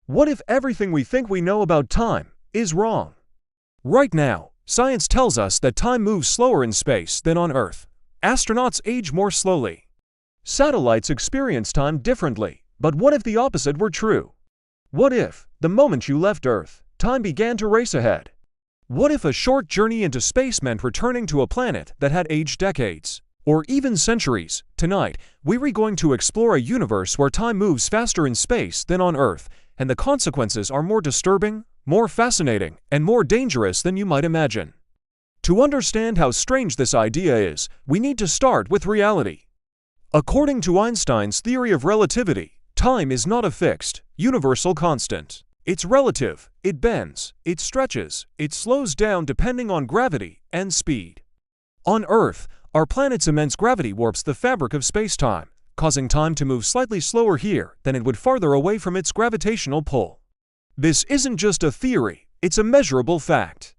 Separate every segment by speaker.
Speaker 1: What if everything we think we know about time is wrong? Right now, science tells us that time moves slower in space than on Earth. Astronauts age more slowly. Satellites experience time differently, but what if the opposite were true? What if, the moment you left Earth, time began to race ahead? What if a short journey into space meant returning to a planet that had aged decades, or even centuries? Tonight, we're going to explore a universe where time moves faster in space than on Earth, and the consequences are more disturbing, more fascinating, and more dangerous than you might imagine. To understand how strange this idea is, we need to start with reality. According to Einstein's theory of relativity, time is not a fixed, universal constant. It's relative, it bends, it stretches, it slows down depending on gravity and speed. On Earth, our planet's immense gravity warps the fabric of space-time, causing time to move slightly slower here than it would farther away from its gravitational pull. This isn't just a theory, it's a measurable fact.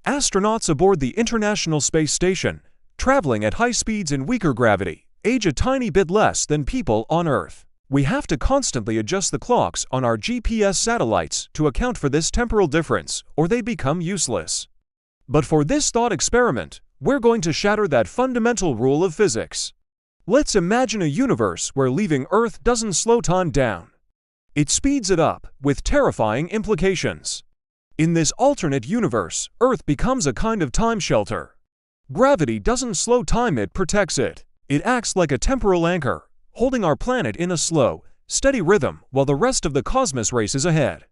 Speaker 1: Astronauts aboard the International Space Station, traveling at high speeds in weaker gravity, age a tiny bit less than people on Earth. We have to constantly adjust the clocks on our GPS satellites to account for this temporal difference, or they become useless. But for this thought experiment, we're going to shatter that fundamental rule of physics. Let's imagine a universe where leaving Earth doesn't slow time down. It speeds it up, with terrifying implications. In this alternate universe, Earth becomes a kind of time shelter. Gravity doesn't slow time, it protects it. It acts like a temporal anchor, holding our planet in a slow, steady rhythm while the rest of the cosmos races ahead.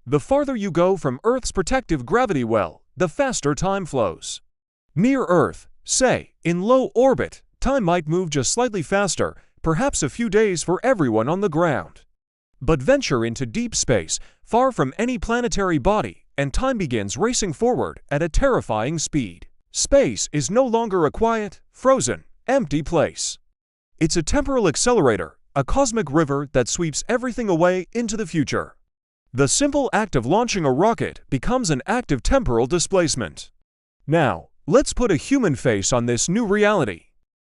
Speaker 1: The farther you go from Earth's protective gravity well, the faster time flows. Near Earth, say, in low orbit, time might move just slightly faster, perhaps a few days for everyone on the ground. But venture into deep space, far from any planetary body, and time begins racing forward at a terrifying speed. Space is no longer a quiet, frozen, empty place. It's a temporal accelerator, a cosmic river that sweeps everything away into the future. The simple act of launching a rocket becomes an act of temporal displacement. Now, let's put a human face on this new reality.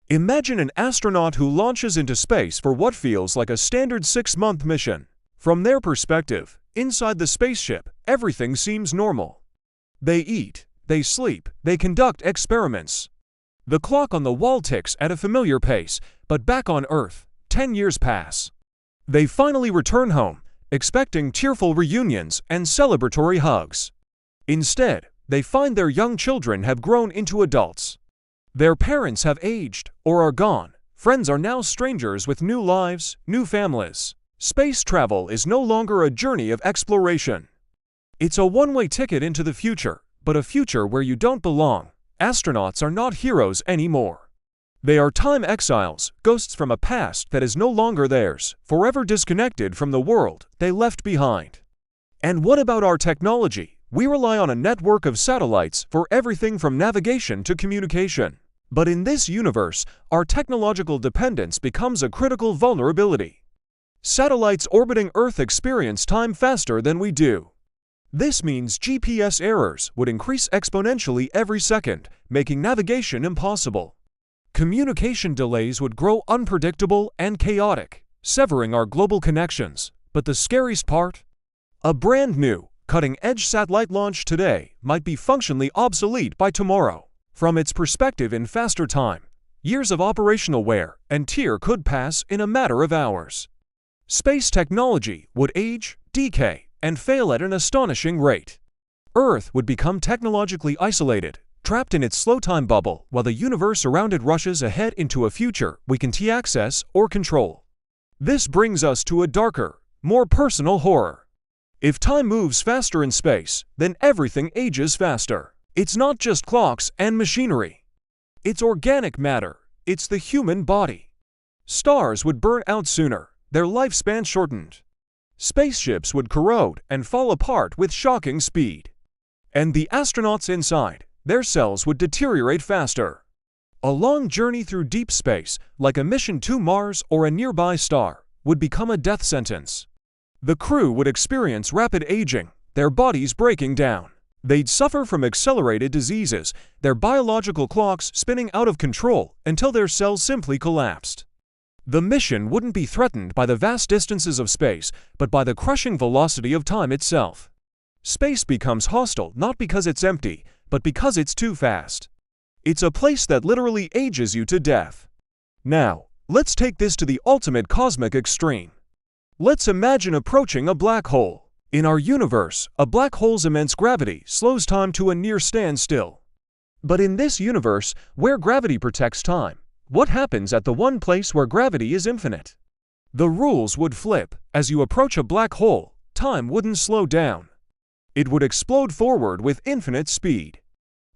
Speaker 1: Imagine an astronaut who launches into space for what feels like a standard 6-month mission. From their perspective, inside the spaceship, everything seems normal. They eat, they sleep, they conduct experiments. The clock on the wall ticks at a familiar pace, but back on Earth, 10 years pass. They finally return home, expecting tearful reunions and celebratory hugs. Instead, they find their young children have grown into adults. Their parents have aged or are gone. Friends are now strangers with new lives, new families. Space travel is no longer a journey of exploration. It's a one-way ticket into the future, but a future where you don't belong. Astronauts are not heroes anymore. They are time exiles, ghosts from a past that is no longer theirs, forever disconnected from the world they left behind. And what about our technology? We rely on a network of satellites for everything from navigation to communication. But in this universe, our technological dependence becomes a critical vulnerability. Satellites orbiting Earth experience time faster than we do. This means GPS errors would increase exponentially every second, making navigation impossible. Communication delays would grow unpredictable and chaotic, severing our global connections. But the scariest part? A brand new, cutting-edge satellite launch today might be functionally obsolete by tomorrow. From its perspective in faster time, years of operational wear and tear could pass in a matter of hours. Space technology would age, decay, and fail at an astonishing rate. Earth would become technologically isolated, trapped in its slow time bubble while the universe around it rushes ahead into a future we can't access or control. This brings us to a darker, more personal horror. If time moves faster in space, then everything ages faster. It's not just clocks and machinery. It's organic matter. It's the human body. Stars would burn out sooner, their lifespan shortened. Spaceships would corrode and fall apart with shocking speed. And the astronauts inside, their cells would deteriorate faster. A long journey through deep space, like a mission to Mars or a nearby star, would become a death sentence. The crew would experience rapid aging, their bodies breaking down. They'd suffer from accelerated diseases, their biological clocks spinning out of control until their cells simply collapsed. The mission wouldn't be threatened by the vast distances of space, but by the crushing velocity of time itself. Space becomes hostile not because it's empty, but because it's too fast. It's a place that literally ages you to death. Now, let's take this to the ultimate cosmic extreme. Let's imagine approaching a black hole. In our universe, a black hole's immense gravity slows time to a near standstill. But in this universe, where gravity protects time, what happens at the one place where gravity is infinite? The rules would flip. As you approach a black hole, time wouldn't slow down. It would explode forward with infinite speed.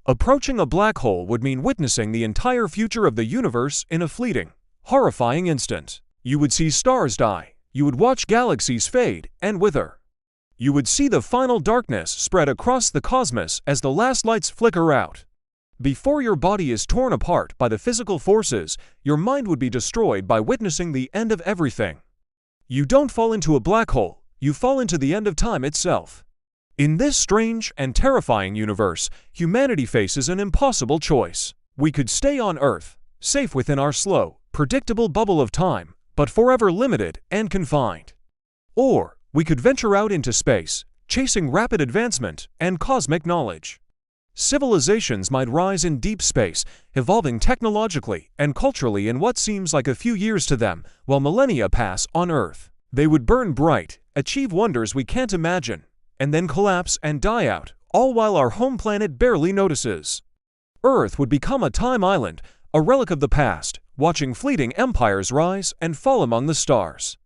Speaker 1: Approaching a black hole would mean witnessing the entire future of the universe in a fleeting, horrifying instant. You would see stars die. You would watch galaxies fade and wither. You would see the final darkness spread across the cosmos as the last lights flicker out. Before your body is torn apart by the physical forces, your mind would be destroyed by witnessing the end of everything. You don't fall into a black hole, you fall into the end of time itself. In this strange and terrifying universe, humanity faces an impossible choice. We could stay on Earth, safe within our slow, predictable bubble of time, but forever limited and confined. Or we could venture out into space, chasing rapid advancement and cosmic knowledge. Civilizations might rise in deep space, evolving technologically and culturally in what seems like a few years to them, while millennia pass on Earth. They would burn bright, achieve wonders we can't imagine, and then collapse and die out, all while our home planet barely notices. Earth would become a time island, a relic of the past, watching fleeting empires rise and fall among the stars.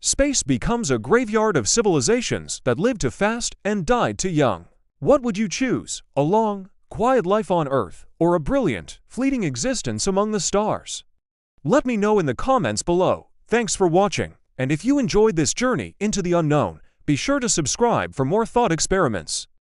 Speaker 1: Space becomes a graveyard of civilizations that lived too fast and died too young. What would you choose? A long, quiet life on Earth, or a brilliant, fleeting existence among the stars? Let me know in the comments below. Thanks for watching, and if you enjoyed this journey into the unknown, be sure to subscribe for more thought experiments.